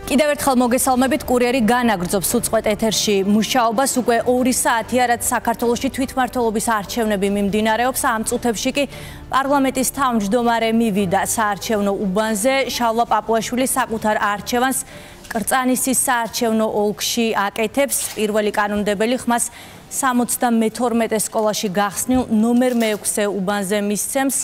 კიდევ ერთხელ მოგესალმებით, კურიერი განაგრძობს უწყვეტ ეთერში მუშაობას. უკვე 2 საათია, რაც საქართველოში თვითმმართველობის არჩევნები მიმდინარეობს. ამ წუთებში კი პარლამენტის თავმჯდომარე მივიდა საარჩევნო უბანზე. შალვა პაპუაშვილი საკუთარ არჩევანს კრწანისის საარჩევნო ოლქში აკეთებს. პირველი კანონმდებელი ხმას 72 სკოლაში გახსნილ ნომერ 6 უბანზე მისცემს.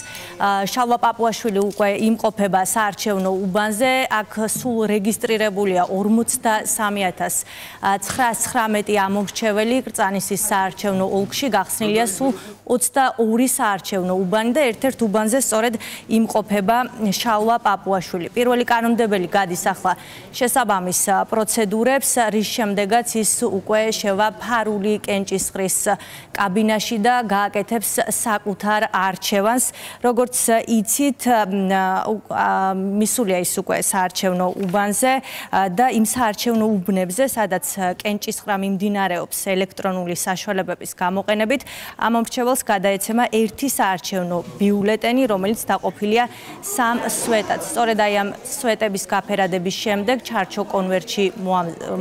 შალვა პაპუაშვილი უკვე იმყოფება საარჩევნო უბანზე. აქ სულ რეგისტრირებულია 43919 ამომრჩეველი. კრწანისის საარჩევნო ოლქში გახსნილია სულ 22 საარჩევნო უბანი და ერთ-ერთ უბანზე სწორედ იმყოფება შალვა პაპუაშვილი. პირველი კანონმდებელი გადის ახლა შესაბამის პროცედურებს, რის შემდეგაც ის უკვე შევა ფარული კენჭისყრის კაბინაში და გააკეთებს საკუთარ არჩევანს. როგორც იცით, მისულია ის უკვე საარჩევნო უბანზე და იმ საარჩევნო უბნებზე, სადაც კენჭისყრა მიმდინარეობს ელექტრონული საშუალებების გამოყენებით, ამომრჩეველს გადაეცემა ერთი საარჩევნო ბიულეტენი, რომელიც დაყოფილია 3 სვეტად. სწორედ აი ამ სვეტების გაფერადების შემდეგ ჩარჩო კონვერტში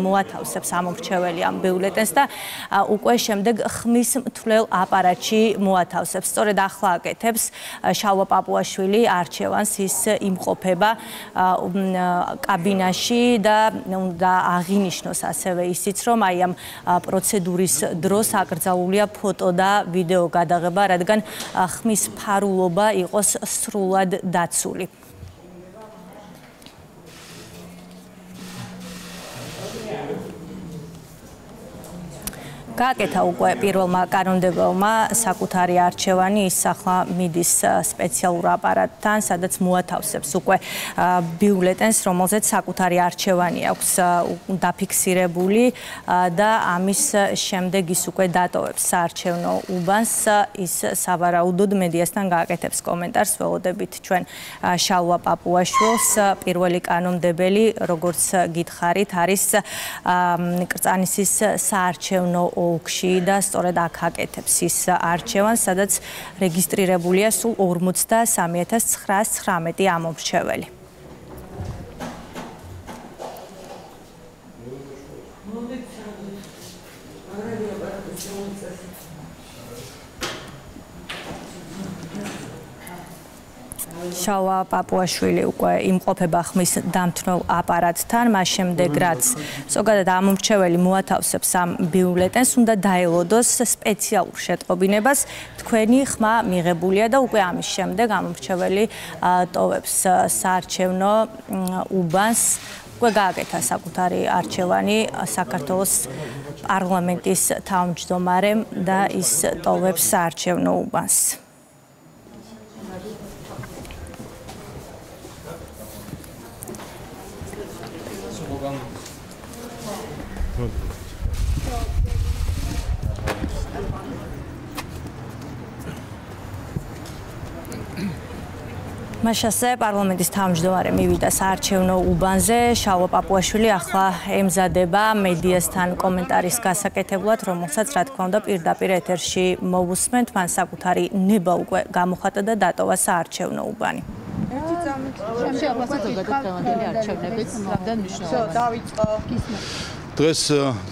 მოათავსებს ამომრჩეველი ამ ბიულეტენს და უკვე შემდეგ ხმის მთვლელ აპარატში მოათავსებს. სწორედ ახლა აკეთებს შალვა პაპუაშვილი არჩევანს, ის იმყოფება კაბინაში და უნდა აღინიშნოს ასევე ისიც, რომ აი ამ პროცედურის დროს აკრძალულია ფოტო და ვიდეო გადაღება, რადგან ხმის ფარულობა იყოს სრულად დაცული. გააკეთა უკვე პირველმა კანონმდებელმა საკუთარი არჩევანი, ის ახლა მიდის სპეციალურ აპარატთან, სადაც მოათავსებს უკვე ბიულეტენს, რომელზეც საკუთარი არჩევანი აქვს დაფიქსირებული და ამის შემდეგ ის უკვე დატოვებს საარჩევნო უბანს. ის სავარაუდოდ მედიასთან გააკეთებს კომენტარს. ველოდებით ჩვენ შალვა პაპუაშვილს. პირველი კანონმდებელი, როგორც გითხარით, არის კრწანისის საარჩევნო ოლქში და სწორედ აქ აკეთებს ის არჩევანს, სადაც რეგისტრირებულია სულ 43919 ამომრჩეველი. შალვა პაპუაშვილი უკვე იმყოფება ხმის დამთნელ აპარატთან, მას შემდეგ რაც ზოგადად ამომრჩეველი მოათავსებს ამ ბიულეტენს, უნდა დაელოდოს სპეციალურ შეტყობინებას. თქვენი ხმა მიღებულია და უკვე ამის შემდეგ ამომრჩეველი ტოვებს საარჩევნო უბანს. უკვე გააკეთა საკუთარი არჩევანი საქართველოს პარლამენტის თავმჯდომარემ და ის ტოვებს საარჩევნო უბანს. მაშასე პარლამენტის თავმჯდომარე მივიდა საარჩევნო უბანზე. შალვა პაპუაშვილი ახლა ემზადება მედიასთან კომენტარის გასაკეთებლად, რომელსაც რა თქმა უნდა პირდაპირ ეთერში მოვუსმენთ. მან საკუთარი ნება უკვე გამოხატა და დატოვა საარჩევნო უბანი. დღეს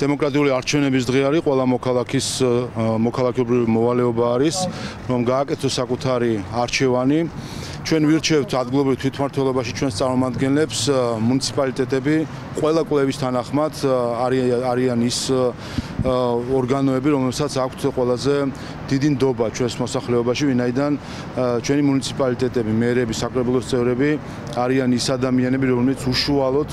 დემოკრატიული არჩევნების დღე არის, ყველა მოქალაქის მოქალაქეობრივი მოვალეობა არის, რომ გააკეთოს საკუთარი არჩევანი. ჩვენ ვირჩევთ ადგილობრივ თვითმმართველობაში ჩვენს წარმომადგენლებს, მუნიციპალიტეტები, ყველა კვლევის თანახმად არიან ის ორგანოები, რომელსაც აქვთ ყველაზე დიდი ნდობა ჩვენს მოსახლეობაში, ვინაიდან ჩვენი მუნიციპალიტეტები, მერები, საკრებულოს წევრები არიან ის ადამიანები, რომლებიც უშუალოდ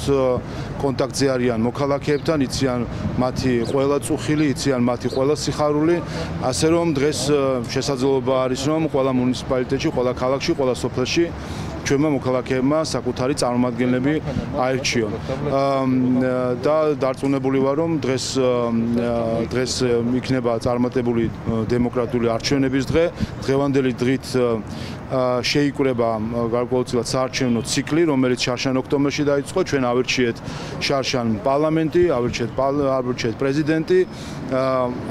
კონტაქტზე არიან მოქალაქეებთან, იციან მათი ყველა წუხილი, იციან მათი ყველა სიხარული, ასე რომ დღეს შესაძლებლობა არის, რომ ყველა მუნიციპალიტეტში, ყველა ქალაქში, ყველა სოფელში ჩვენმა მოქალაქეებმა საკუთარი წარმომადგენლები აერჩიონ. და დარწმუნებული ვარ, რომ დღეს იქნება წარმატებული დემოკრატიული არჩევნების დღე. დღევანდელი დღით შეიკრება გარკვეულწილად საარჩევნო ციკლი, რომელიც შარშან ოქტომბერში დაიწყო. ჩვენ ავირჩიეთ შარშან პარლამენტი, ავირჩიეთ პრეზიდენტი,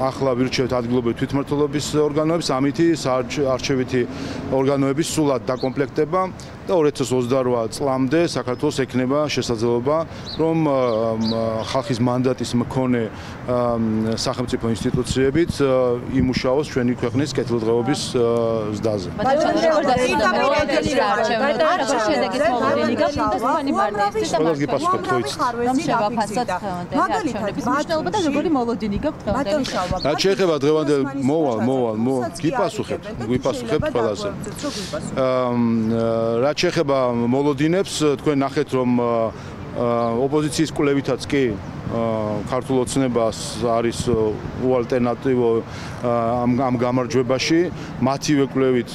ახლა ვირჩევთ ადგილობრივი თვითმმართველობის ორგანოებს, ამითი საარჩევითი ორგანოების სრულად დაკომპლექტება და 2028 წლამდე საქართველოს ექნება შესაძლებლობა, რომ ხალხის მანდატის მქონე სახელმწიფო ინსტიტუციებით იმუშაოს ჩვენი ქვეყნის კეთილდღეობის ზრდაზე. რაც შეეხება დღევანდელ მოვალ გიპასუხებთ ყველაზე. რაც შეეხება მოლოდინებს, თქვენ ნახეთ რომ ოპოზიციის კვლევითაც კი ქართულ ოცნებას არის უალტერნატივო ამ გამარჯვებაში, მათივე კვლევით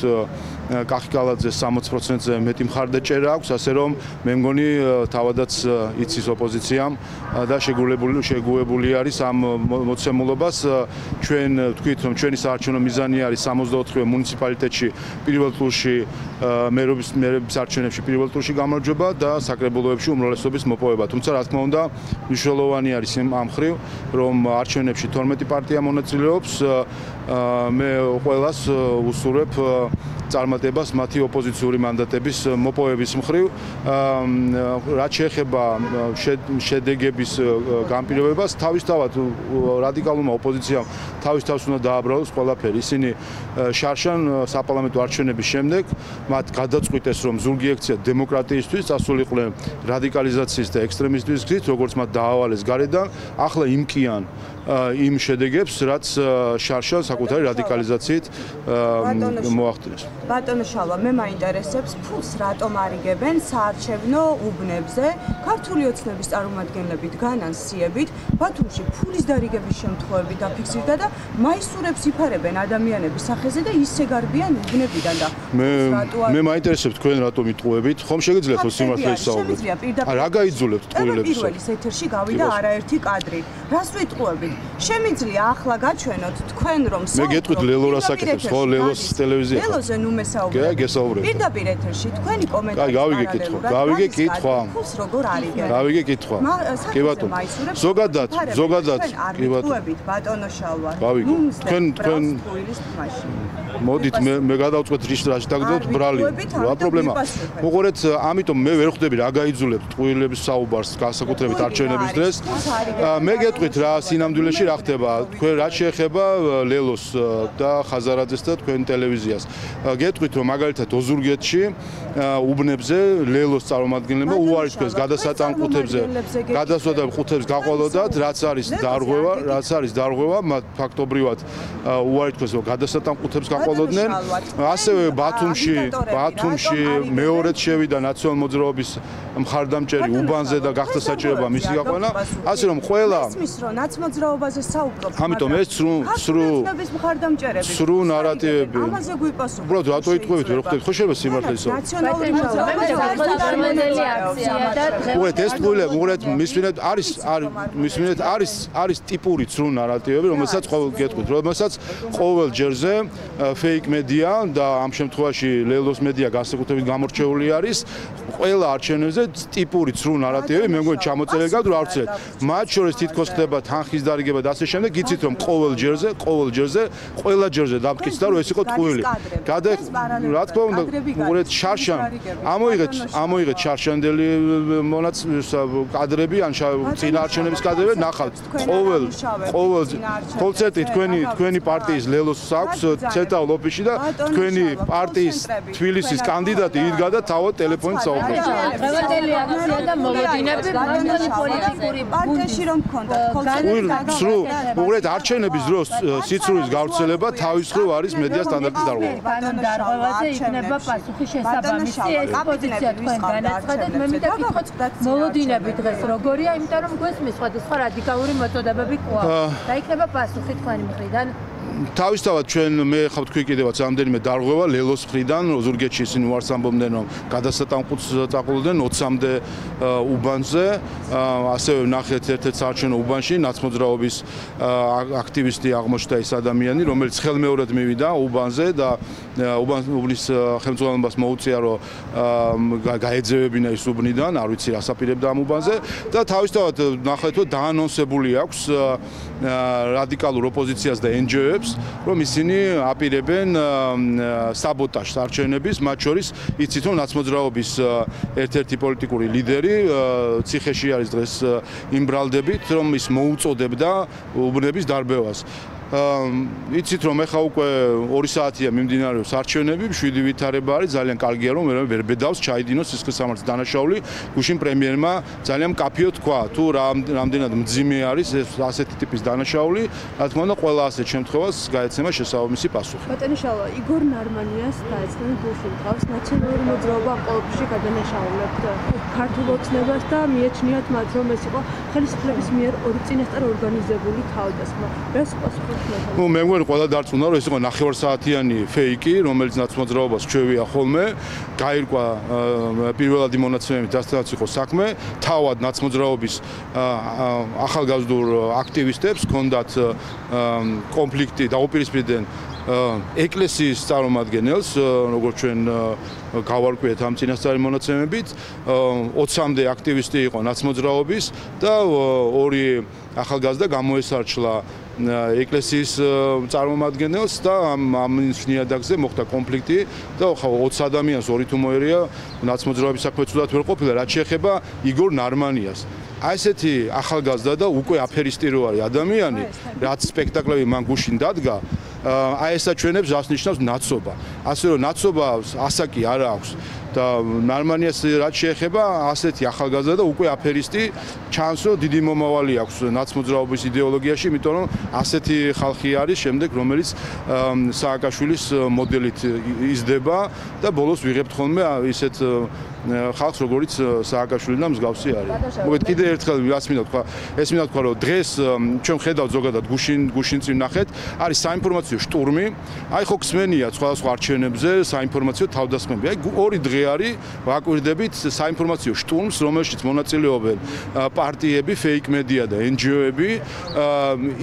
კახი კალაძეს 60%-ზე მეტი მხარდაჭერა აქვს, ასე რომ მე მგონი თავადაც იცის ოპოზიციამ და შეგუებული არის ამ მოცემულობას. ჩვენ ვთქვით, რომ ჩვენი საარჩევნო მიზანი არის 64 მუნიციპალიტეტში პირველ ტურში მერობის არჩევნებში პირველ ტურში გამარჯვება და საკრებულოებში უმრავლესობის მოპოვება. თუმცა რა თქმა უნდა, მნიშვნელოვანი არის ამ ხრივ, რომ არჩევნებში 12 პარტია მონაწილეობს. მე ყველას უსურვებ წარმატებას მათი ოპოზიციური მანდატების მოპოვების მხრივ. რაც შეეხება შედეგების განპირობებას, თავისთავად რადიკალურმა ოპოზიციამ თავის თავს უნდა დააბრალოს ყველაფერი. ისინი შარშან საპარლამენტო არჩევნების შემდეგ მათ გადაწყვიტეს, რომ ზურგი ექცია დემოკრატიისთვის, წასულიყვნენ რადიკალიზაციის და ექსტრემიზმის გზით, როგორც მათ დაავალეს გარედან, ახლა იმკიან იმ შედეგებს, რაც შარშან საკუთარი რადიკალიზაციით მოახდინეს. ბატონო შალვა, მე მაინტერესებს ფულს რატომ არიგებენ საარჩევნო უბნებზე? ქართული ოცნების წარმომადგენლები დგანან სიებით, ბათუმში ფულის დარიგების შემთხვევები დაფიქსირდა და მაისურებს იფარებენ ადამიანების სახეზე და ისე გარბიან უბნებიდან და მე მაინტერესებს თქვენ რატომ იტყუებით? ხომ შეგიძლიათ რომ სიმართლე ისაუბროთ? რა გაიძულებთ ტყუილების? პირველის ეთერში გავიდა არაერთი კადრი. რას ვიტყუებით? შემიძლია ახლა გაჩვენოთ თქვენ რომ მე გეტყვით ლელო რას აკეთებს, ხო ლელოს ტელევიზია. ლელოზე ნუ მესაუბრებ. გესაუბრებ. პირდაპირ ეთერში თქვენი კომენტარი. კაი, გავიგე კითხვა. ფულს როგორ არიგებენ? გავიგე კითხვა. კი ბატონო. ზოგადად, კი ბატონო. ბატონო შალვა. თქვენ მოდით მე გადავწყვეტ რაში დაგდოთ ბრალი. რა პრობლემა? მოყურეთ, ამიტომ მე ვერ ხვდები რა გაიძულებთ ტყუილების საუბარს განსაკუთრებით არჩევნების დღეს. მე გეტყვით რა სინამდვილეში რა ხდება. თქვენ რაც შეეხება ლელოს და ხაზარაძეს და თქვენ ტელევიზიას. გეტყვით რომ მაგალითად ოზურგეთში უბნებზე ლელოს წარმომადგენლებმა უარი თქვეს გადასატანყუთებზე გაყოლოდათ, რაც არის დარღვევა, მათ ფაქტობრივად უარი თქვეს რომ გადასატანყუთებს გაყოლოდნენ. ასევე ბათუმში მეორედ შევიდა ნაციონალ მოძრაობის მხარდამჭერი უბანზე და გახდა საჭიროება მისი გაყვანა. ასე რომ ყველა ნაცმოძრაობაზე საუბრობთ. ამიტომ ეს სრუ ნარატივები. ამაზე გვიპასუხეთ. უბრალოდ რატო იტყვევით, ვერ ხვდებით, ხო შეიძლება სიმართლე ისო. ნაციონალური მისმინეთ არის ტიპური სრუ ნარატივები, რომელსაც ყოველ გეტყვით, რომელსაც ყოველ ჯერზე ფეიქ მედია და ამ შემთხვევაში ლელოს მედია განსაკუთრებით გამორჩეული არის. ყველა არჩევნებზე ტიპური სრუ ნარატივები მე მგონი ჩამოწერილი გაქვს, რა ვცეთ. მათ შორის თითქოს ხდება თანხის დარიგება და ასე შემდეგ, იცით რომ ყოველ ჯერზე დამტკიცდა რომ ეს იყო ტყუილი. რა თქმა უნდა, უყურეთ შარშან ამოიღეთ შარშანდელი კადრები ან წინა არჩევნების კადრები, ნახავთ ყოველ წეთი თქვენი პარტიის ლელოს აქვს ცენტრალურ ოფისში და თქვენი პარტიის თბილისის კანდიდატი იდგა და თავად ტელეფონით საუბრობს. დღევანდელი აქცია და მოლოდინები პოლიტიკური პარტიაში რომ გქონდათ უყურეთ არჩევნების დროს სიცრუის გავრცელება თავის მხრივ არის მედია სტანდარტის დარღვევა. დარღვევაზე იქნება პასუხი შესაბამისი. ეს პოზიცია თქვენ განაცხადეთ, მე მინდა გითხოთ მოლოდინები დღეს როგორია, იმიტომ რომ გვესმის სხვადასხვა რადიკალური მოწოდებები ყვა და იქნება პასუხი თქვენი მხრიდან. თავისთავად ჩვენ მე ხავ თქვი კიდევაც რამდენიმე დარღვევა ლელოს მხრიდან ზურგეთში ისინი უარს ამბობდნენ რომ გადასატანყუს წაყოლდნენ 20-მდე უბანზე ასევე ნახეთ ერთ-ერთ საარჩევნო უბანში ნაცმოძრაობის აქტივისტი აღმოჩნდა ის ადამიანი რომელიც ხელმეორედ მივიდა უბანზე და უბნის ხელმძღვანელობას მოუწია რომ გაეძევებინა ის უბნიდან არ ვიცი რას აპირებდა ამ უბანზე და თავისთავად ნახეთ რომ დაანონსებული აქვს რადიკალურ ოპოზიციას და NGO-ებს, რომ ისინი აპირებენ საბოტაჟს არჩევნების, მათ შორის იცით რომ ნაცმოძრაობის ერთ-ერთი პოლიტიკური ლიდერი ციხეში არის დღეს იმბრალდებით, რომ ის მოუწოდებდა უბნების დარბევას. იცით რომ ეხა უკვე 2 საათია მიმდინარეობს არჩევნები, 7 ვითარება არის, ძალიან კარგია რომ ვერ ბედავს ჩაიდინოს სისხლისამართლის დანაშაული. გუშინ პრემიერმა ძალიან კაფიო თქვა, თუ რამდენად მძიმე არის ეს ასეთი ტიპის დანაშაული, რა თქმა უნდა, ყველა ასეთ შემთხვევას გაეცემა შესაბამისი პასუხი. ბატონო შალვა, იგორ ნარმანიას დაეცნენ გუშინ თავს ნაციონალური მოძრაობა ყოველთვის გადანაშაულებთ ქართულ ოცნებას და მიეჩნიათ მათ რომ ეს იყო ხელისუფლების მიერ წინასწარ ორგანიზებული თავდასხმა. რას პასუხობთ? მე მგონი ყველა დარწმუნა რომ ეს იყო 9 საათიანი ფეიკი, რომელიც ნაცმოძრაობას ჩვევია ხოლმე, გაირკვა პირველადი მონაცემებით დასწრაც იყო საქმე, თავად ნაცმოძრაობის ახალგაზრდულ აქტივისტებს ჰქონდათ კონფლიქტი დაუპირისპირდნენ ეკლესიის წარმომადგენელს, როგორც ჩვენ გავარკვიეთ ამ წინასწარი მონაცემებით, 20-მდე აქტივისტი იყო ნაცმოძრაობის და 2 ახალგაზრდა გამოესარჩლა ეკლესიის წარმომადგენელს და ამ ნიადაგზე მოხდა კონფლიქტი და 20 ადამიანს 2 თუ მოერია ნაცმოძრაობის საქმე ცუდად ვერ ყოფილა, რაც შეეხება იგორ ნარმანიას. აი ესეთი ახალგაზრდა და უკვე აფერისტი რო არის ადამიანი, რაც სპექტაკლები მან გუშინ დადგა, აი ეს აჩვენებს რას ნიშნავს ნაცობა. ასე რომ ნაცობას ასაკი არ აქვს და ნარმანიას რაც შეეხება ასეთი ახალგაზრდა და უკვე აფერისტი ჩანს რომ დიდი მომავალი აქვს ნაცმოძრაობის იდეოლოგიაში, იმიტომ რომ ასეთი ხალხი არის შემდეგ რომელიც სააკაშვილის მოდელით იზრდება და ბოლოს ვიღებთ ხოლმე ისეთ ხალხს როგორც სააკაშვილი და მსგავსი არის. მოგეთ კიდე ერთხელ რას მინდა თქვა, ეს მინდა თქვა რომ დღეს ჩვენ ხედავთ ზოგადად გუშინ წინ ნახეთ, არის საინფორმაციო შტურმი. აი ხო ხსმენია სხვადასხვა არჩევნებზე საინფორმაციო თავდასხმები. აი 2 დღე არის ვაკვირდებით საინფორმაციო შტურმს, რომელშიც მონაწილეობენ პარტიები, ფეიქ მედია და NGO-ები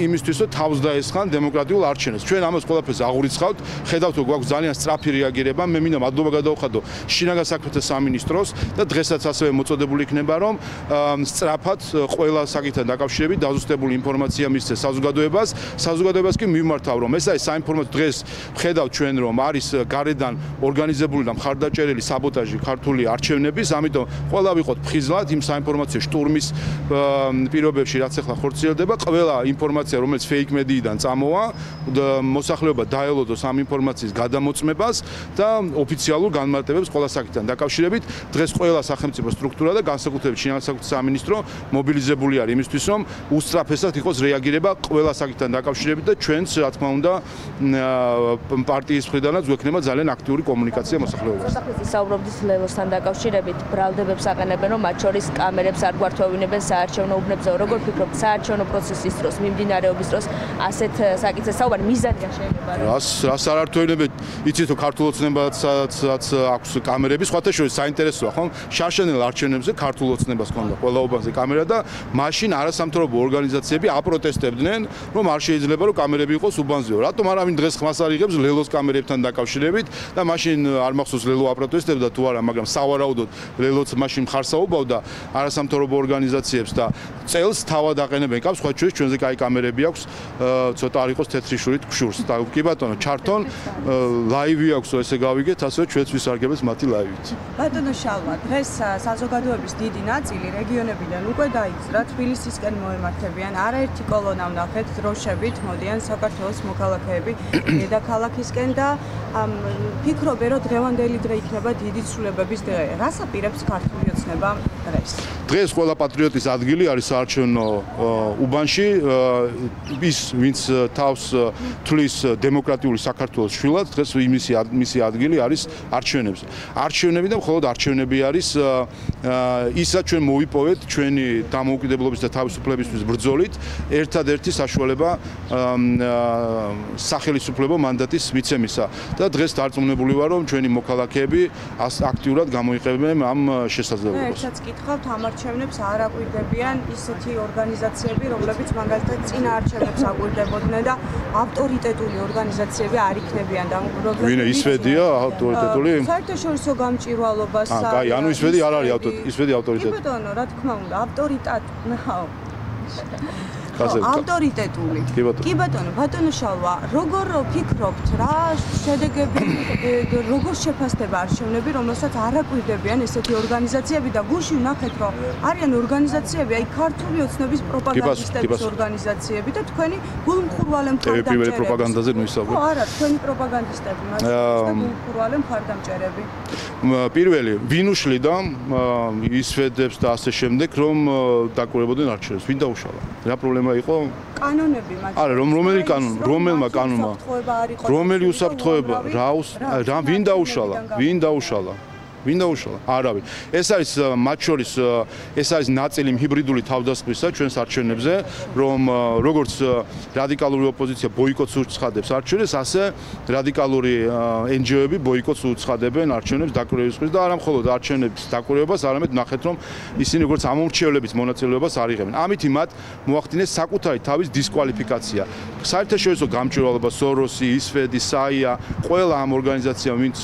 იმისთვის რომ თავს დაესხან დემოკრატიულ არჩევნებს. ჩვენ ამას ყველაფერს აღურიცხავთ, ხედავთ რომ გვაქვს ძალიან სწრაფი რეაგირება. მე მინდა მადლობა გადავხადო შინაგან საქმეთა სამინისტროს და დღესაც ასევე მოწოდებული იქნება რომ სწრაფად ყველა საკითხთან დაკავშირებით დაზუსტებული ინფორმაცია მისცეს საზოგადოებას. საზოგადოებას კი მიმართავ რომ ეს არის საინფორმაციო დღეს ხედავთ ჩვენ რომ არის გარედან ორგანიზებული და მხარდაჭერილი საბოტაჟი ქართული არჩევნების, ამიტომ ყველა ვიყოთ ფხიზლად იმ საინფორმაციო შტურმის პირობებში, რაც ახლა ხორციელდება, ყველა ინფორმაცია რომელიც ფეიქ მედიიდან წამოვა, მოსახლეობა დაელოდოს ამ ინფორმაციის გადამოწმებას და ოფიციალურ განმარტებებს ყველა საკითხთან დაკავშირებით. დღეს ყველა სახელმწიფო სტრუქტურა და განსაკუთრებით შინაგან საქმეთა სამინისტრო მობილიზებული არის იმისთვის, რომ უსწრაფესად იყოს რეაგირება ყველა საკითხთან დაკავშირებით და ჩვენც რა თქმა უნდა პარტიის მხრიდანაც გვექნება ძალიან აქტიური კომუნიკაცია მოსახლეობასთან. საუბრობთ ლელოსთან დაკავშირებით, ბრალდებებს აყენებენ, რომ მათ შორის კამერებს არ გვართვევინებენ საარჩევნო უბნებზე. როგორ ფიქრობთ, საარჩევნო პროცესის დროს, მიმდინარეობის დროს ასეთ საკითხზე საუბარი მიზანია შეიძლება რომ რას არ ართვევინებენ, იცით რომ ქართულ ოცნებასაც აქვს კამერები, სხვათა შორის საინტერესოა, ხო? შარშანელ არჩევნებზე ქართულ ოცნებას ჰქონდა ყველა უბანზე კამერა და მაშინ არასამთავრობო ორგანიზაციები აპროტესტებდნენ, რომ არ შეიძლება რომ კამერები იყოს უბანზეო. რატომ არავინ დღეს ხმას არ იღებს ლელოს კამერებთან დაკავშირებით და მაშინ არ მახსოვს ლელო აპროტესტებდა თუ არა, მაგრამ სავარაუდოდ ლელოც მაშინ მხარსაუბავდა არასამთავრობო ორგანიზაციებს და წელს თავად აყენებენ კამერებს, სხვა შორის ჩვენზე კაი კამერები აქვს, ცოტა არ იყოს თეთრი შურით გშურს. და კი ბატონო, ჩართონ ლაივი აქვს, ესე გავიგეთ, ასევე ჩვენც ვისარგებლეთ მათი ლაივით. ბატონო შალვა, დღეს საზოგადოების დიდი ნაწილი რეგიონებიდან უკვე დაიძრა, თბილისისკენ მოემართებიან, არაერთი კოლონა ვნახეთ დროშებით, მოდიან საქართველოს მოქალაქეები დედაქალაქისკენ და ფიქრობენ, რომ დღევანდელი დღე იქნება დიდი ცვლილებების დღე. რას აპირებს ქართული ოცნება დღეს ყველა პატრიოტის ადგილი არის საარჩევნო უბანში. ის ვინც თავს თვლის დემოკრატიული საქართველოს შვილად, დღეს მისი ადგილი არის არჩევნებზე. არჩევნები და მხოლოდ არჩევნები არის ისაც ჩვენ მოვიპოვეთ ჩვენი დამოუკიდებლობის და თავისუფლებისთვის ბრძოლით, ერთადერთი საშუალება სახელმწიფო მანდატის მიცემისა. და დღეს დარწმუნებული ვარ, რომ ჩვენი მოქალაქეები აქტიურად გამოიყენებენ ამ შესაძლებლობას. ერთსაც გითხავთ, ამ არჩევნებს არ აკვირდებიან ისეთი ორგანიზაციები, რომლებიც მაგალითად წინა არჩევნებს აკვირდებოდნენ და ავტორიტეტული ორგანიზაციები არ იქნებიან დამოკიდებული. ვინ ისვედია ავტორიტეტული? საერთაშორისო გამჭვირვალობას. კაი, ანუ ისვედი არ არის ავტორიტეტი. კი ბატონო, რა თქმა უნდა, ავტორიტეტული. კი ბატონო, ბატონო შალვა, როგორ ფიქრობთ, რა შედეგები, როგორ შეფასდება არჩევნები, რომელსაც არ აკვირდებიან ესეთი ორგანიზაციები და გუში ვნახეთ, რომ არიან ორგანიზაციები, აი ქართული ოცნების პროპაგანდისტების ორგანიზაციები და თქვენი გულმხურვალე მხარდამჭერები. პირველი პროპაგანდაზე ნუისაუბრე. ხო, არა, თქვენი პროპაგანდისტები, მაგრამ გულმხურვალე მხარდამჭერები. პირველი, ვინ უშლიდა ისვედებს და ასე შემდეგ, რომ დაკვირვებოდნენ არჩევნებს, ვინ დაუშალა? რა პრობლემა იყო? კანონები მაგრამ. არა, რომელმა კანონმა? რომელი უსაფრთხოება? რა ვინ დაუშალა? არავინ. ეს არის მათ შორის ეს არის ნაწილი ჰიბრიდული თავდასხმისა ჩვენს არჩევნებზე, რომ როგორც რადიკალური ოპოზიცია ბოიკოტს უცხადებს არჩევნებს, ასე რადიკალური NGO-ები ბოიკოტს უცხადებენ არჩევნებს დაკვირვებისთვის და არა მხოლოდ არჩევნების დაკვირვებას, არამედ ნახეთ, რომ ისინი როგორც ამომრჩევლების მონაწილეობას არ იღებენ. ამითი მათ მოახდინეს საკუთარი თავის დისკვალიფიკაცია. საერთაშორისო გამჭვირვალობა, სოროსი, ისვედი, საია, ყველა ამ ორგანიზაციამ, ვინც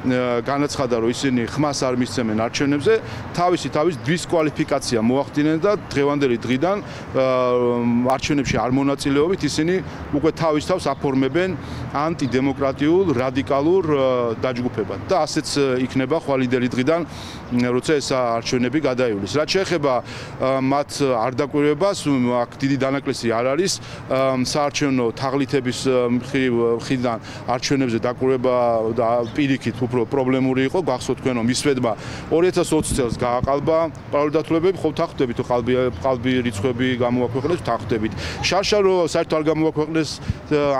განაცხადა, რომ ისინი ხმას არ მისცემენ არჩევნებზე, თავის დისკვალიფიკაცია მოახდინეს და დღევანდელი დღიდან არჩევნებში არ მონაწილეობით ისინი უკვე თავის თავს აფორმებენ ანტიდემოკრატიულ რადიკალურ დაჯგუფებად და ასეც იქნება ხვალინდელი დღიდან, როცა ეს არჩევნები გადაივლის. რაც შეეხება მათ არ დაკვირვებას, აქ დიდი დანაკლისი არ არის საარჩევნო თაღლითების მხრიდან არჩევნებზე დაკვირვება და პირიქით პრობლემური იყო, გახსოვთ თქვენ რომ ისვედმა 2020 წელს გააყალბა პარალელდათვლებები, ხო თახვდებით ყალბი რიცხვები გამოაქვეყნეს, თახვდებით. შარშარო საერთოდ არ გამოაქვეყნეს,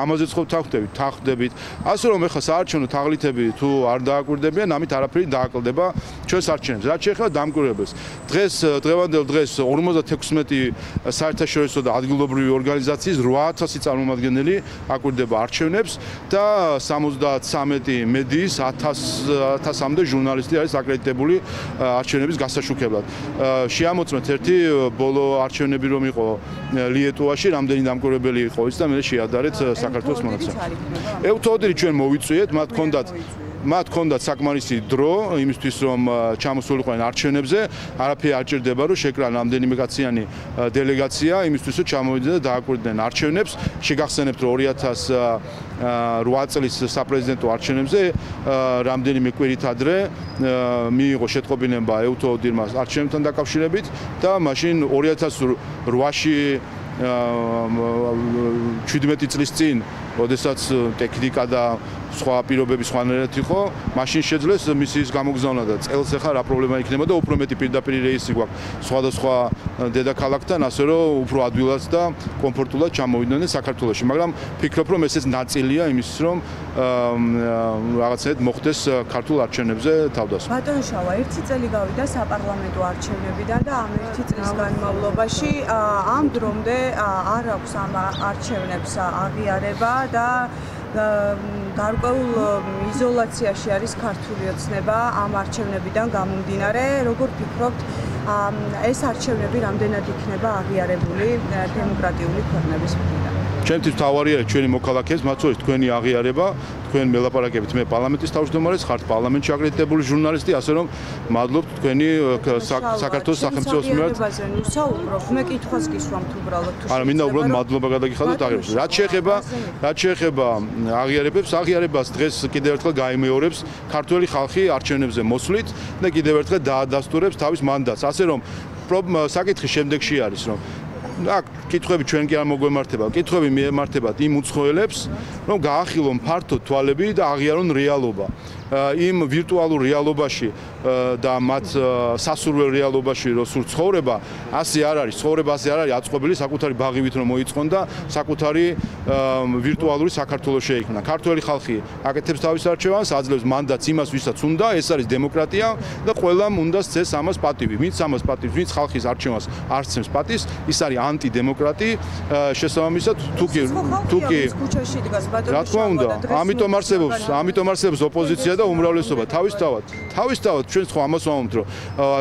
ამაზეც ხო თახვდებით. ასე რომ ეხლა საარჩევნო თაღლითები თუ არ დააკვირდებიან, ამით არაფერი დააკლდება ჩვენს არჩევნებს. რაც შეეხება დამკვირვებელს, დღევანდელ დღეს 56 საერთაშორისო და ადგილობრივი ორგანიზაციის 8000 წარმომადგენელი აკვირდება არჩევნებს და 73 მედიის 1000-მდე ჟურნალისტი არის აკრედიტებული არჩევნების გასაშუქებლად. შეამოწმეთ ერთი ბოლო არჩევნები რომ იყო ლიეტუვაში, რამდენი დამკვირვებელი იყო ის და მე შეადარეთ საქართველოს მონაცემს. ევთოოდირი ჩვენ მოვიწვიეთ, მათ ჰქონდათ საკმარისი დრო იმისთვის რომ ჩამოსულიყვნენ არჩევნებზე, არაფერი არ ჭირდება რომ შეკრან რამდენიმე კაციანი დელეგაცია იმისთვის რომ ჩამოვიდნენ და დააკვირდნენ არჩევნებს. შეგახსენებთ რომ 2008 წლის საპრეზიდენტო არჩევნებზე რამდენიმე კვირით ადრე მიიღო შეტყობინება ევთოოდირმა არჩევნებთან დაკავშირებით და მაშინ 2008-ში 17 წლის წინ, როდესაც ტექნიკა და სხვა პირობები სხვანაირად იყო, მაშინ შეძლეს მისიის გამოგზავნა და წელს ახლა რა პრობლემა იქნება და უფრო მეტი პირდაპირ რეისი გვაქვს სხვადასხვა დედაქალაქთან, ასე რომ უფრო ადვილად და კომფორტულად ჩამოვიდნენ საქართველოში. მაგრამ ფიქრობ, რომ ესეც ნაწილია იმის, რომ რაღაცნაირად მოხდეს ქართულ არჩევნებზე თავდასხმა. ბატონო შალვა, 1 წელი გავიდა საპარლამენტო არჩევნებიდან და ამ 1 წლის განმავლობაში ამ დრომდე არ აქვს ამ არჩევნებს აღიარება და გარკვეულ იზოლაციაში არის ქართული ოცნება ამ არჩევნებიდან გამომდინარე. როგორ ფიქრობთ, ეს არჩევნები რამდენად იქნება აღიარებული დემოკრატიული ქვეყნების მხრიდან? ჩემთვის თავარი არის ჩვენი მოქალაქეებს, მათ შორის თქვენი აღიარება, თქვენ მელაპარაკებით, მე პარლამენტის თავმჯდომარეს, ხართ პარლამენტში აკრედიტებული ჟურნალისტი, ასე რომ მადლობთ თქვენი საქართველოს სახელმწიფოს მიერ. ვსაუბრობ, მე კითხვას გისვამთ უბრალოდ თუ არა, მინდა უბრალოდ მადლობა გადაგიხადოთ აღიარებას. რაც შეეხება აღიარებას დღეს კიდევ ერთხელ გაიმეორებს ქართველი ხალხი არჩევნებზე მოსვლით და კიდევ ერთხელ დაადასტურებს თავის მანდატს. ასე რომ საკითხი შემდეგში არის, რომ აქ კითხვები ჩვენ კი არ მოგვემართება, კითხვები მიემართებათ იმ უცხოელებს, რომ გაახილონ ფართო თვალები და აღიარონ რეალობა. იმ ვირტუალურ რეალობაში და მათ სასურველ რეალობაში რო სულ ცხოვრება, ასე არ არის, ცხოვრება ასე არ არის აწყობილი საკუთარი ბაღივით რომ მოიწყონ და საკუთარი ვირტუალური საქართველოს შეიქმნა. ქართველი ხალხი აკეთებს თავის არჩევანს, აძლევს მანდატს იმას, ვისაც უნდა, ეს არის დემოკრატია და ყველამ უნდა სცეს ამას პატივი. ვინც ამას პატივს, ვინც ხალხის არჩევანს არ სცემს პატივს, ის არის ანტიდემოკრატი. შესაბამისად, თუკი რა თქმა უნდა, ამიტომ არსებობს ოპოზიცია და უმრავლესობა. თავისთავად ჩვენც ხო ამას ვამბობთ, რომ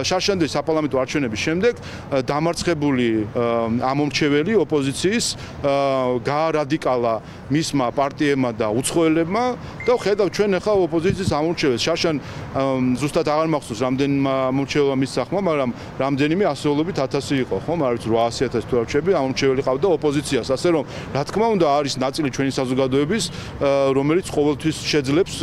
შარშანდერის საპარლამენტო არჩევნების შემდეგ დამარცხებული ამომრჩეველი ოპოზიციის გაარადიკალა მისმა პარტიებმა და უცხოელებმა და ხედავ ჩვენ ახლა ოპოზიციის ამომრჩეველს. შარშან ზუსტად აღარ მახსოვს რამდენი ამომრჩეველმა მისახმა, მაგრამ რამდენიმე ასეულობით 1000 იყო, ხო? არ ვიცი 800.000 თუ არ ვჩები, ამომრჩეველი ყავდა ოპოზიციას. ასე რომ რა თქმა უნდა არის ნაწილი ჩვენი საზოგადოების, რომელიც ყოველთვის შეძლებს,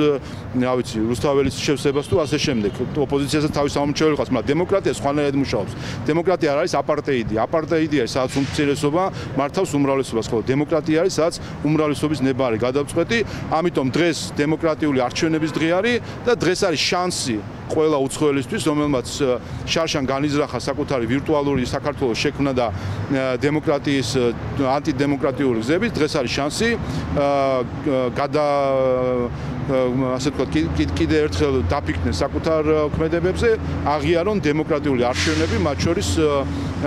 რა ვიცი, რუსთაველის შევსებას თუ ასე შემდეგ. ოპოზიციასაც თავის ამომრჩეველი ყავს, მაგრამ დემოკრატია სხვანაირად მუშაობს. დემოკრატია არ არის აპარტეიდი. აპარტეიდი არის სადაც უმცირესობა მართავს უმრავლესობას, ხოლო დემოკრატია არის სადაც უმრავლესობის ნება არის გადამწყვეტი. ამიტომ დღეს დემოკრატიული არჩევნების დღე არის და დღეს არის შანსი ყველა უცხოელისთვის, რომელმაც შარშან განიზრახა საკუთარი ვირტუალური საქართველოს შექმნა და დემოკრატიის ანტიდემოკრატიული გზებით, დღეს არის შანსი ასე ვთქვათ, კიდე ერთხელ დაფიქრდნენ საკუთარ ქმედებებზე, აღიარონ დემოკრატიული არჩევნები, მათ შორის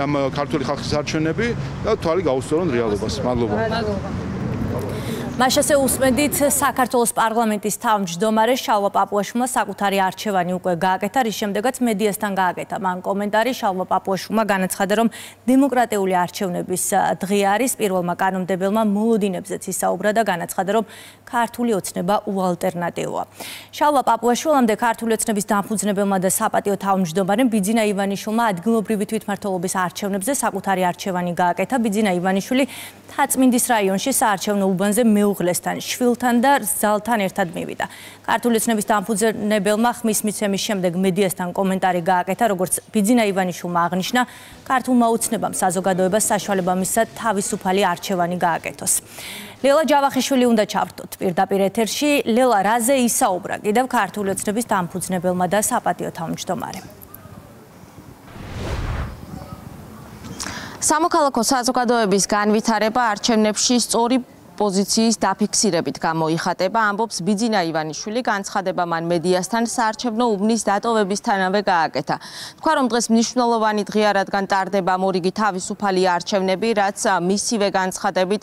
ამ ქართული ხალხის არჩევნები და თვალი გაუსწორონ რეალობას. მადლობა. მაშასე უსმენდით საქართველოს პარლამენტის თავმჯდომარე შალვა პაპუაშვილმა საკუთარი არჩევანი უკვე გააკეთა, რის შემდეგაც მედიასთან გააკეთა მან კომენტარი. შალვა პაპუაშვილმა განაცხადა, რომ დემოკრატიული არჩევნების დღე არის, პირველმა კანონმდებელმა მოლოდინებზეც ისაუბრა და განაცხადა, რომ ქართული ოცნება უალტერნატივოა. შალვა პაპუაშვილამდე ქართული ოცნების დამფუძნებელმა და საპატიო თავმჯდომარემ ბიძინა ივანიშვილმა ადგილობრივი თვითმმართველობის არჩევნებზე საკუთარი არჩევანი გააკეთა. ბიძინა ივანიშვილი თაწმინდის რაიონში საარჩევნო უბანზე მეუღლესთან, შვილთან და ზალთან ერთად მივიდა. ქართული ოცნების დამფუძნებელმა ხმის მიცემის შემდეგ მედიასთან კომენტარი გააკეთა, როგორც ბიძინა ივანიშვილმა აღნიშნა, ქართულმა ოცნებამ საზოგადოებას საშუალება მისცა თავისუფალი არჩევანი გააკეთოს. ლელა ჯავახიშვილი უნდა ჩავრთოთ პირდაპირ ეთერში. ლელა, რაზე ისაუბრა კიდევ ქართული ოცნების დამფუძნებელმა და საპატიო თავმჯდომარემ? სამოქალაქო საზოგადოების განვითარება არჩევნებში სწორი პოზიციის დაფიქსირებით გამოიხატება, ამბობს ბიძინა ივანიშვილი. განცხადება მან მედიასთან საარჩევნო უბნის დატოვებისთანავე გააკეთა. თქვა, რომ დღეს მნიშვნელოვანი დღეა, რადგან ტარდება მორიგი თავისუფალი არჩევნები, რაც მისივე განცხადებით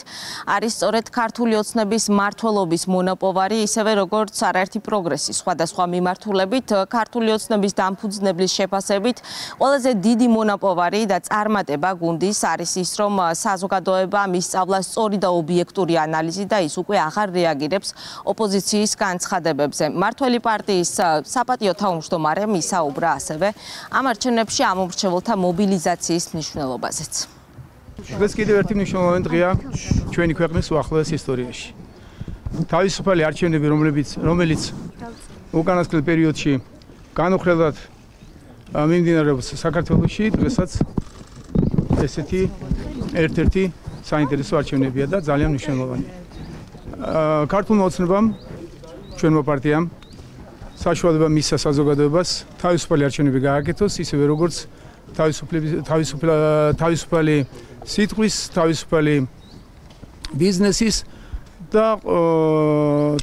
არის სწორედ ქართული ოცნების მმართველობის მონოპოვარი, ისევე როგორც არაერთი პროგრესის სხვადასხვა მიმართულებით. ქართული ოცნების დამფუძნებლის შეფასებით ყველაზე დიდი მონოპოვარი და წარმატება გუნდის არის ის, რომ საზოგადოება მისწავლა სწორი და ობიექტური ანალიზი და ის უკვე აღარ რეაგირებს ოპოზიციის განცხადებებზე. მმართველი პარტიის საპატიო თავმჯდომარემ ისაუბრა ასევე ამ არჩევნებში ამომრჩეველთა მობილიზაციის მნიშვნელობაზეც. დღეს კიდევ ერთი მნიშვნელოვანი დღეა ჩვენი ქვეყნის უახლოეს ისტორიაში. თავისუფალი არჩევნები, რომელიც უკანასკნელ პერიოდში განუხრელად მიმდინარეობს საქართველოში, დღესაც ესეთი ერთ-ერთი საინტერესო არჩევნებია და ძალიან მნიშვნელოვანია. ქართულმა ოცნებამ, ჩვენმა პარტიამ საშუალება მისცა საზოგადოებას თავისუფალი არჩევნები გააკეთოს, ისევე როგორც თავისუფალი სიტყვის, თავისუფალი ბიზნესის და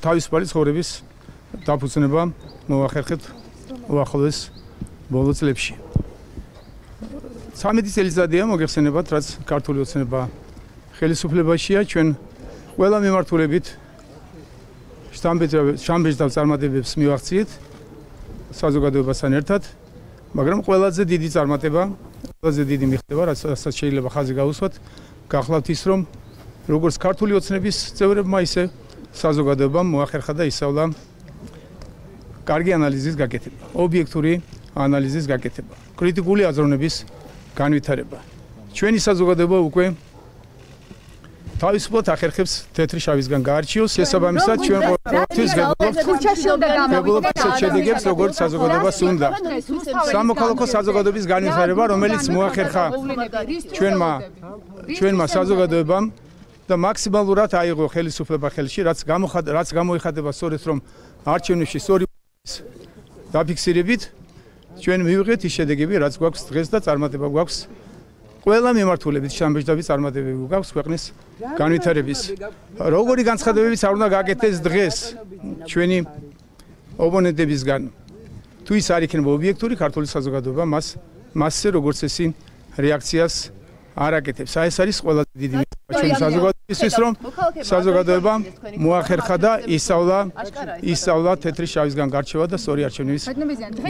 თავისუფალი ცხოვრების დაფუძნება მოახერხეთ უახლოეს ბოლო წლებში. 13 წელიწადია მოგეხსენებათ, რაც ქართული ოცნება ხელისუფლებაშია, ჩვენ ყველა მიმართულებით შთამბეჭდავ წარმატებებს მივახციეთ საზოგადოებასთან ერთად, მაგრამ ყველაზე დიდი წარმატება, ყველაზე დიდი მიღწევა, რასაც შეიძლება ხაზი გაუსვათ, გახლავთ ის, რომ როგორც ქართული ოცნების წევრებმა, ისე საზოგადოებამ მოახერხა და ისწავლა კარგი ანალიზის გაკეთება, ობიექტური ანალიზის გაკეთება, კრიტიკული აზროვნების განვითარება. ჩვენი საზოგადოება უკვე თავისუფლად ახერხებს თეთრი შავისგან გაარჩიოს, შესაბამისად ჩვენ ყოველთვის ვებულობთ ისეთ შედეგებს, როგორც საზოგადოებას უნდა. სამოქალაქო საზოგადოების განვითარება, რომელიც მოახერხა ჩვენმა საზოგადოებამ და მაქსიმალურად აიღო ხელისუფლება ხელში, რაც გამოიხატება სწორედ, რომ არჩევნებში სწორი დაფიქსირებით ჩვენ მივიღეთ ის შედეგები, რაც გვაქვს დღეს და წარმატება გვაქვს ყველა მიმართულებით შამბეჭდავი წარმატებები გვაქვს ქვეყნის განვითარების. როგორი განცხადებებიც არ უნდა გაკეთდეს დღეს ჩვენი ოპონენტებისგან. თუ ის არ იქნება ობიექტური, ქართული საზოგადოება მასზე როგორც წესი რეაქციას არ აკეთებს. ეს არის ყველაზე დიდი მიზეზი ჩვენი საზოგადოებისთვის, რომ საზოგადოება მოახერხა და ისწავლა თეთრი შავისგან გარჩევა და სწორი არჩევნების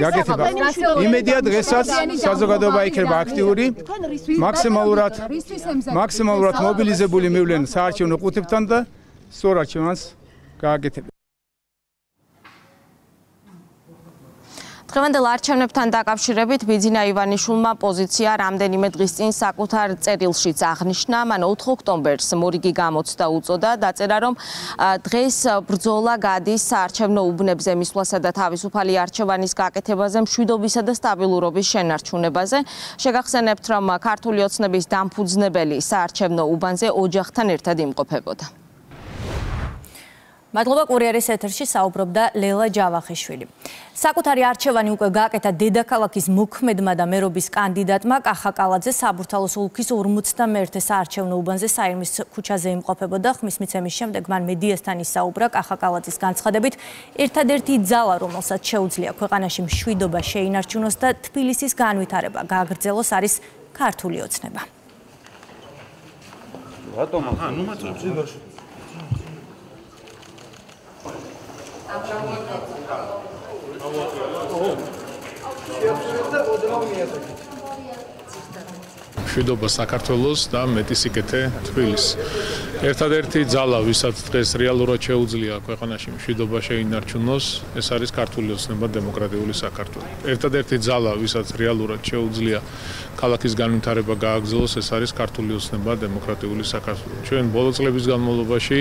გაკეთება. იმედია დღესაც საზოგადოება იქნება აქტიური, მაქსიმალურად მობილიზებული მივლენ საარჩევნო ყუთებთან და სწორ არჩევანს გააკეთებენ. დღევანდელ არჩევნებთან დაკავშირებით ბიძინა ივანიშვილმა პოზიცია რამდენიმე დღის წინ საკუთარ წერილშიც აღნიშნა. მან 4 ოქტომბერს მორიგი გამოცდა უწოდა, დაწერა რომ დღეს ბრძოლა გადის საარჩევნო უბნებზე მისვლასა და თავისუფალი არჩევანის გაკეთებაზე, მშვიდობისა და სტაბილურობის შენარჩუნებაზე. შეგახსენებთ, რომ ქართული ოცნების დამფუძნებელი საარჩევნო უბანზე ოჯახთან ერთად იმყოფებოდა. მადლობა კურიერის ეთერში საუბრობდა ლელა ჯავახიშვილი. საკუთარი არჩევანი უკვე გააკეთა დედაქალაქის მოქმედმა და მერობის კანდიდატმა კახა კალაძე საბურთალოს ოლქის 51 საარჩევნო უბანზე საირმის ქუჩაზე იმყოფებოდა. ხმის მიცემის შემდეგ მან მედიასთან ისაუბრა. კახა კალაძის განცხადებით, ერთადერთი ძალა, რომელსაც შეუძლია ქვეყანაში მშვიდობა შეინარჩუნოს და თბილისის განვითარება გააგრძელოს, არის ქართული ოცნება. მშვიდობა საქართველოს და მეტი სიკეთე თბილისს. ერთადერთი ძალა, ვისაც დღეს რეალურად შეუძლია ქვეყანაში მშვიდობა შეინარჩუნოს, ეს არის ქართული ოცნება დემოკრატიული საქართველო. ერთადერთი ძალა, ვისაც რეალურად შეუძლია ქალაქის განვითარება გააგრძელოს, ეს არის ქართული ოცნება დემოკრატიული საქართველო. ჩვენ ბოლო წლების განმავლობაში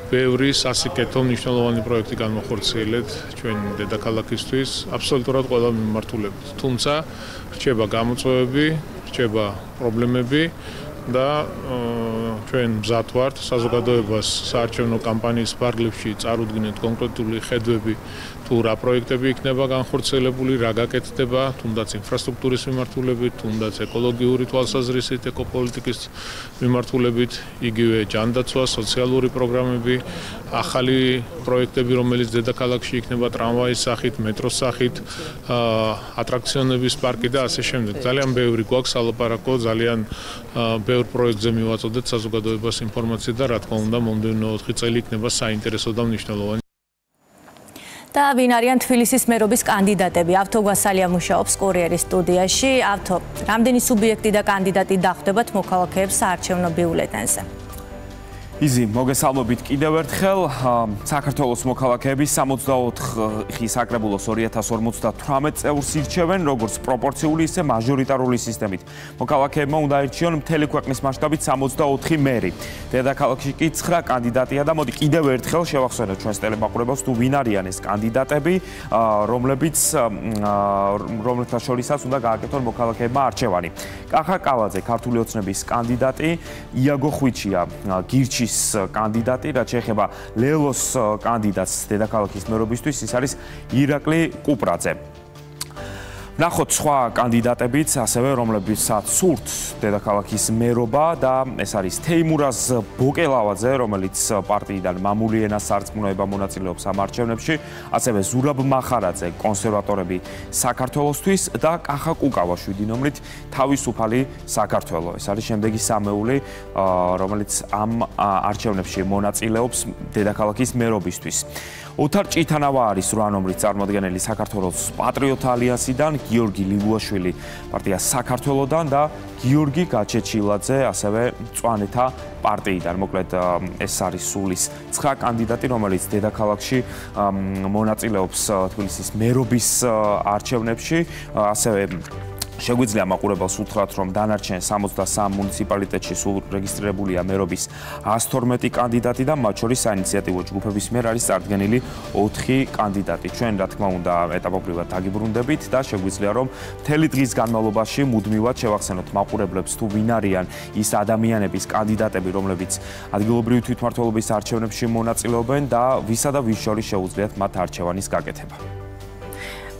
ბევრი სასიკეთო მნიშვნელოვანი პროექტი განმახორციელეთ ჩვენ დედაქალაქისთვის, აბსოლუტურად ყველა მიმართულებით. თუმცა რჩება გამოწვევები, რჩება პრობლემები და ჩვენ მზად ვართ საზოგადოებას საარჩევნო კამპანიის ფარგლებში წარუდგინეთ კონკრეტული ხედვები, თუ რა პროექტები იქნება განხორციელებული, რა გაკეთდება, თუნდაც ინფრასტრუქტურის მიმართულებით, თუნდაც ეკოლოგიური თვალსაზრისით, ეკოპოლიტიკის მიმართულებით, იგივე ჯანდაცვა, სოციალური პროგრამები, ახალი პროექტები, რომელიც დედაქალაქში იქნება ტრამვაის სახით, მეტროს სახით, ატრაქციონების პარკი და ასე შემდეგ. ძალიან ბევრი გვაქვს ალაპარაკო, ძალიან ბევრ პროექტზე მივაწოდეთ საზოგადოებას ინფორმაცია და რა თქმა უნდა მომდევნო 4 წელი იქნება საინტერესო და მნიშვნელოვანი. და ვინ არიან თბილისის მერობის კანდიდატები? ავთო გვასალია მუშაობს კურიერის სტუდიაში. ავთო, რამდენი სუბიექტი და კანდიდატი დახვდებათ მოქალაქეებს საარჩევნო ბიულეტენზე? იზი, მოგესალმებით კიდევ ერთხელ. საქართველოს მოქალაქეები 64 საკრებულოს 2058 წევრს ირჩევენ, როგორც პროპორციული, ისე მაჟორიტარული სისტემით. მოქალაქეებმა უნდა აირჩიონ მთელი ქვეყნის მასშტაბით 64 მერი. დედაქალაქში კი 9 კანდიდატია და მოდი კიდევ ერთხელ შევახსენოთ ჩვენს ტელემაყურებელს, თუ ვინ არიან ეს კანდიდატები, რომლებთან შორისაც უნდა გააკეთონ მოქალაქეებმა არჩევანი. კახა კალაძე, ქართული ოცნების კანდიდატი, იაგო ხვიჩია, გირჩი კანდიდატი, რაც შეეხება ლელოს კანდიდატს დედაქალაქის მერობისთვის, ის არის ირაკლი კუპრაძე. ნახოთ სხვა კანდიდატებიც, ასევე რომლებიცაც სურთ დედაქალაქის მერობა და ეს არის თეიმურაზ ბოკელავაძე, რომელიც პარტიიდან მამული ენას სარწმუნოება მონაწილეობს ამ არჩევნებში, ასევე ზურაბ მახარაძე, კონსერვატორები საქართველოსთვის და კახა კუკავა 7 ნომრით თავისუფალი საქართველო. ეს არის შემდეგი სამეული, რომელიც ამ არჩევნებში მონაწილეობს დედაქალაქის მერობისთვის. ოთარ ჭითანავა არის 8 ნომრის წარმოადგენელი საქართველოს პატრიოტთა ალიანსიდან, გიორგი ლილუაშვილი პარტია საქართველოდან და გიორგი გაჩეჩილაძე ასევე მწვანეთა პარტიიდან. მოკლედ ეს არის სულის 9 კანდიდატი, რომელიც დედაქალაქში მონაწილეობს თბილისის მერობის არჩევნებში, ასევე შეგვიძლია მაყურებელს უთხრათ, რომ დანარჩენ 63 მუნიციპალიტეტში სულ რეგისტრირებულია მერობის 112 კანდიდატი და მათ შორის საინიციატივო ჯგუფების მიერ არის წარდგენილი 4 კანდიდატი. ჩვენ რა თქმა უნდა ეტაპობრივად დაგიბრუნდებით და შეგვიძლია რომ მთელი დღის განმავლობაში მუდმივად შევახსენოთ მაყურებლებს, თუ ვინ არიან ის ადამიანების კანდიდატები, რომლებიც ადგილობრივი თვითმმართველობის არჩევნებში მონაწილეობენ და ვისა და ვის შორის შეუძლიათ მათ არჩევანის გაკეთება.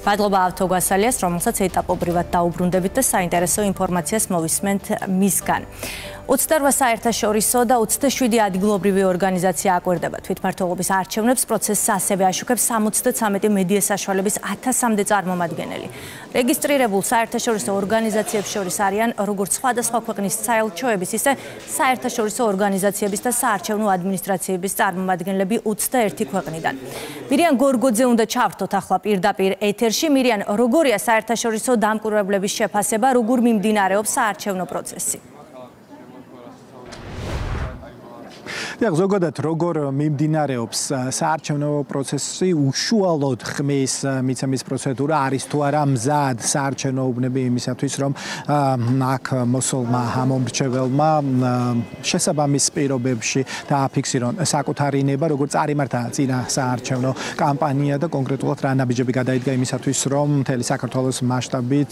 მადლობა ავთოგასალიას, რომელსაც ეტაპობრივად დაუბრუნდებით და საინტერესო ინფორმაციას მოვისმენთ მისგან. 28 საერთაშორისო და 27 ადგილობრივი ორგანიზაცია აკვირდება თვითმმართველობის არჩევნებს, პროცესს ასევე აშუქებს 73 მედია საშუალების 1000-მდე წარმომადგენელი. რეგისტრირებულ საერთაშორისო ორგანიზაციებს შორის არიან როგორც სხვადასხვა ქვეყნის საელჩოების, ისე საერთაშორისო ორგანიზაციების და საარჩევნო ადმინისტრაციების წარმომადგენლები 21 ქვეყნიდან. მირიან გორგოძე უნდა ჩავრთოთ ახლა პირდაპირ ეთერში. მირიან, როგორია საერთაშორისო დამკვირვებლების შეფასება, როგორ მიმდინარეობს საარჩევნო პროცესი? ზოგადად როგორ მიმდინარეობს საარჩევნო პროცესი, უშუალოდ ხმის მიცემის პროცედურა არის თუ არა მზად საარჩევნო უბნები იმისათვის, რომ აქ მოსულმა ამომრჩეველმა შესაბამის პირობებში დააფიქსირონ საკუთარი ნება, როგორც წარიმართა წინა საარჩევნო კამპანია და კონკრეტულად რა ნაბიჯები გადაიდგა იმისათვის, რომ მთელი საქართველოს მასშტაბით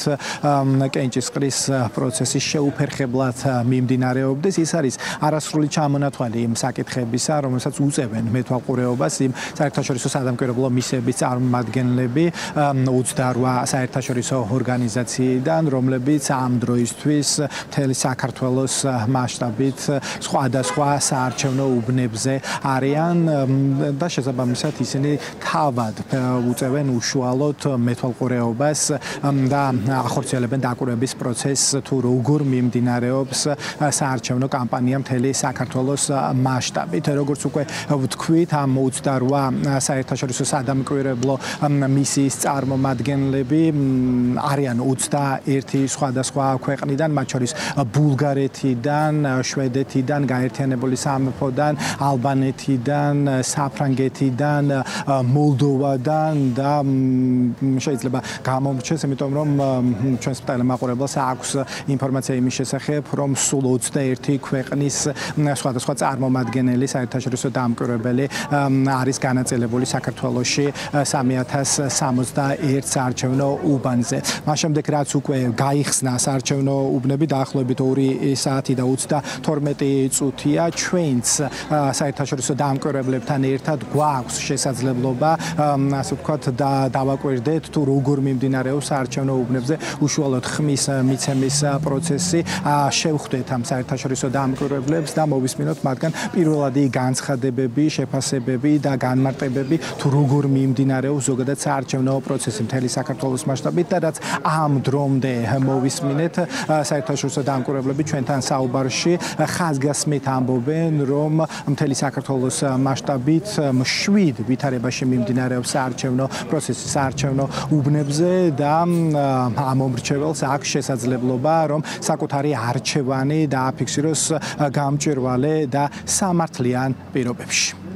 კენჭისყრის პროცესი შეუფერხებლად მიმდინარეობდეს. ის არის არასრული ჩამონათვალი იმ საკითხებისა, რომელსაც უწევენ მეთვალყურეობას იმ საერთაშორისო სადამკვირვებლო მისიების წარმომადგენლები 28 საერთაშორისო ორგანიზაციიდან, რომლებიც ამ დროისთვის მთელი საქართველოს მასშტაბით სხვადასხვა საარჩევნო უბნებზე არიან და შესაბამისად ისინი თავად უწევენ უშუალოდ მეთვალყურეობას და ახორციელებენ დაკვირვების პროცესს, თუ როგორ მიმდინარეობს საარჩევნო კამპანია მთელი საქართველოს მასშტაბით. როგორც უკვე ვთქვით, ამ 28 საერთაშორისო სადამკვირვებლო მისიის წარმომადგენლები არიან 21 სხვადასხვა ქვეყნიდან, მათ შორის ბულგარეთიდან, შვედეთიდან, გაერთიანებული სამეფოდან, ალბანეთიდან, საფრანგეთიდან, მოლდოვადან და შეიძლება გამომრჩეს, იმიტომ რომ ჩვენს ტელემაყურებელს აქვს ინფორმაცია იმის შესახებ, რომ სულ 21 ქვეყნის სხვადასხვა წარმომადგენელი საერთაშორისო დამკვირვებელი არის განაწილებული საქართველოში 3061 საარჩევნო უბანზე. მას შემდეგ რაც უკვე გაიხსნა საარჩევნო უბნები დაახლოებით 2 საათი და 32 წუთია, ჩვენც საერთაშორისო დამკვირვებლებთან ერთად გვაქვს შესაძლებლობა, ასე ვთქვათ, დავაკვირდეთ თუ როგორ მიმდინარეობს საარჩევნო უბნებზე უშუალოდ ხმის მიცემის პროცესი, შევხვდეთ ამ საერთაშორისო დამკვირვებლებს და მოვისმინოთ მათგან პირველადი განცხადებები, შეფასებები და განმარტებები თუ როგორ მიმდინარეობს ზოგადად საარჩევნო პროცესი მთელი საქართველოს მასშტაბით და რაც ამ დრომდე მოვისმინეთ საერთაშორისო დამკვირვებლები ჩვენთან საუბარში ხაზგასმით ამბობენ, რომ მთელი საქართველოს მასშტაბით 7 ვითარებაში მიმდინარეობს საარჩევნო პროცესი საარჩევნო უბნებზე და ამომრჩეველს აქვს შესაძლებლობა, რომ საკუთარი არჩევანი დააფიქსიროს გამჭვირვალე და სამართლიან პირობებში.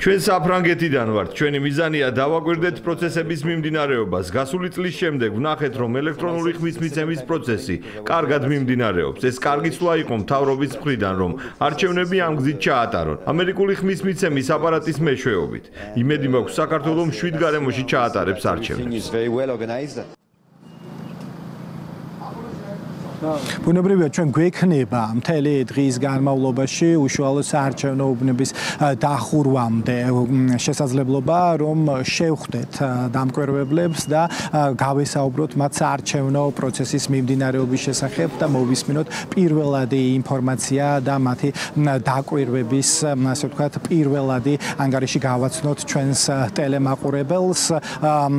ჩვენ საფრანგეთიდან ვართ. ჩვენი მიზანია დავაკვირდეთ პროცესების მიმდინარეობას. გასული წლის შემდეგ ვნახეთ, რომ ელექტრონული ხმის მიცემის პროცესი კარგად მიმდინარეობს. ეს კარგი ცვლა იყო მთავრობის მხრიდან, რომ არჩევნები ამ გზით ჩაატარონ. ამერიკული ხმის მიცემის აპარატის მეშვეობით. იმედი მაქვს, საქართველოს 7 გარემოში ჩაატარებს არჩევნებს. ბუნებრივია ჩვენ გვექნება მთელი დღის განმავლობაში უშუალო საარჩევნო უბნების დახურვამდე შესაძლებლობა, რომ შევხვდეთ დამკვირვებლებს და გავესაუბროთ მათ საარჩევნო პროცესის მიმდინარეობის შესახებ და მოვისმინოთ პირველადი ინფორმაცია და მათი დაკვირვების, ასე ვთქვათ, პირველადი ანგარიში გავაცნოთ ჩვენს ტელემაყურებელს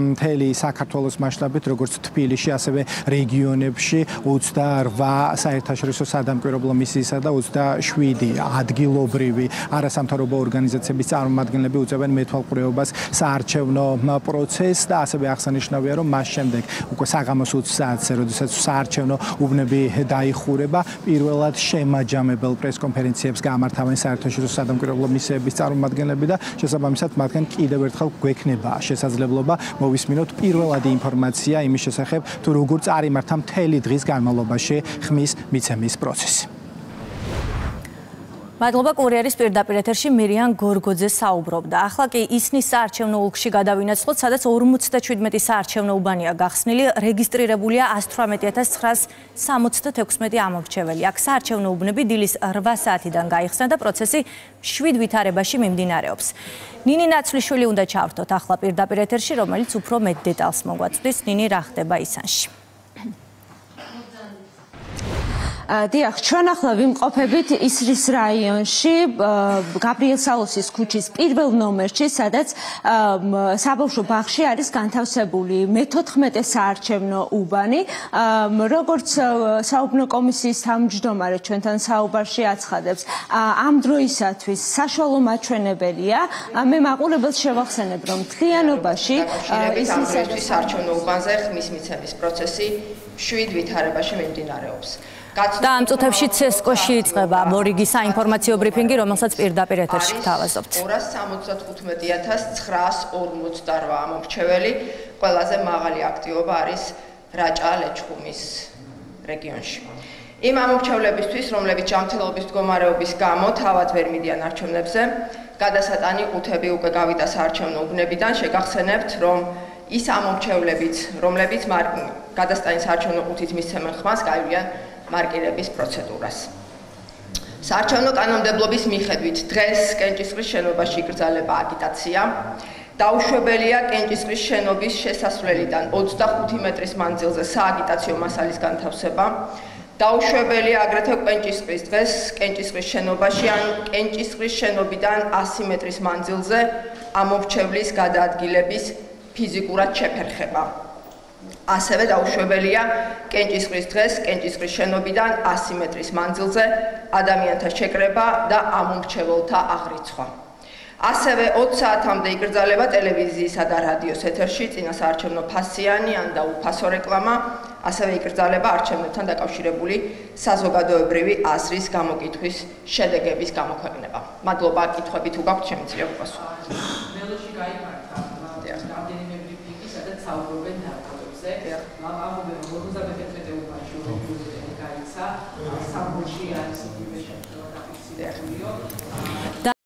მთელი საქართველოს მასშტაბით, როგორც თბილისში, ასევე რეგიონებში 28 საერთაშორისო სადამკვირვებლო მისიისა და 27 ადგილობრივი არასამთავრობო ორგანიზაციების წარმომადგენლები უწევენ მეთვალყურეობას საარჩევნო პროცესს და ასევე აღსანიშნავია, რომ მას შემდეგ უკვე საღამოს 20 საათზე, როდესაც საარჩევნო უბნები დაიხურება, პირველად შემაჯამებელ პრესკონფერენციებს გამართავენ საერთაშორისო სადამკვირვებლო მისიების წარმომადგენლები და შესაბამისად მათგან კიდევ ერთხელ გვექნება შესაძლებლობა მოვისმინოთ პირველადი ინფორმაცია იმის შესახებ, თუ როგორ წარიმართა მთელი დღის განმავლობაში ხმის მიცემის პროცესი. მადლობა კურიერის პირდაპირ ეთერში მირიან გორგოძე საუბრობდა. ახლა კი ისნის საარჩევნო ოლქში გადავინაცვლოთ, სადაც 57 საარჩევნო უბანია გახსნილი, რეგისტრირებულია 118,966 ამორჩეველი. აქ საარჩევნო უბნები დილის 8 საათიდან გაიხსნა და პროცესი 7 ვითარებაში მიმდინარეობს. ნინი ნაცვლიშვილი უნდა ჩავრთოთ ახლა პირდაპირ ეთერში, რომელიც უფრო მეტ დეტალს მოგვაწვდის. ნინი, რა ხდება ისანში? დიახ, ჩვენ ახლა ვიმყოფებით ისრის რაიონში, გაბრიელ სალოსის ქუჩის პირველ ნომერში, სადაც საბავშვო ბაღში არის განთავსებული მე-14 საარჩევნო უბანი. როგორც საუბნო კომისიის თავმჯდომარე ჩვენთან საუბარში აცხადებს, ამ დროისათვის საშუალო მაჩვენებელია. მე მაყურებელს შევახსენებ, რომ მთლიანობაში ისრის საარჩევნო უბანზე ხმის მიცემის პროცესი 7 ვითარებაში მიმდინარეობს. და ამ წუთებში ცესკოში იწყება მორიგი საინფორმაციო ბრიფინგი, რომელსაც პირდაპირ ეთერში გთავაზობთ. 275,948 ამორჩეველი, ყველაზე მაღალი აქტივობა არის რაჭა-ლეჩხუმის რეგიონში. იმ ამორჩევლებისთვის, რომლებიც ჯანმრთელობის მდგომარეობის გამო თავად ვერ მიდიან არჩევნებზე, გადასატანი ყუთები უკვე გავიდა საარჩევნო უბნებიდან, შეგახსენებთ, რომ ის ამორჩევლებიც, რომლებიც გადასტანის საარჩევნო ყუთით მისცემენ ხმას, გაივლიან მარკირების პროცედურას. საარჩევნო კანონმდებლობის მიხედვით დღეს კენჭისყრის შენობაში იკრძალება აგიტაცია. დაუშვებელია კენჭისყრის შენობის შესასვლელიდან 25 მეტრის მანძილზე სააგიტაციო მასალის განთავსება. დაუშვებელია აგრეთვე კენჭისყრის დღეს კენჭისყრის შენობაში ან კენჭისყრის შენობიდან 100 მეტრის მანძილზე ამორჩევლის გადაადგილების ფიზიკურად შეფერხება. ასევე დაუშვებელია კენჭისყრის დღეს კენჭისყრის შენობიდან 100 მეტრის მანძილზე ადამიანთა შეკრება და ამორჩეველთა აღრიცხვა. ასევე 20 საათამდე იკრძალება ტელევიზიისა და რადიოს ეთერში წინასაარჩევნო ფასიანი ან დაუფასო რეკლამა, ასევე იკრძალება არჩევნებთან დაკავშირებული საზოგადოებრივი აზრის გამოკითხვის შედეგების გამოქვეყნება. მადლობა, კითხვები თუ გაქვთ, შემიძლია ვუპასუხო. მელოში გაიმართა რამდენიმე ბრიფინგი, სადაც საუბრობენ ნარკოტიკებზე. ამბობენ, რომ 51 უბანში პრეზიდენტი გაიცა, სამბურში არის იგივე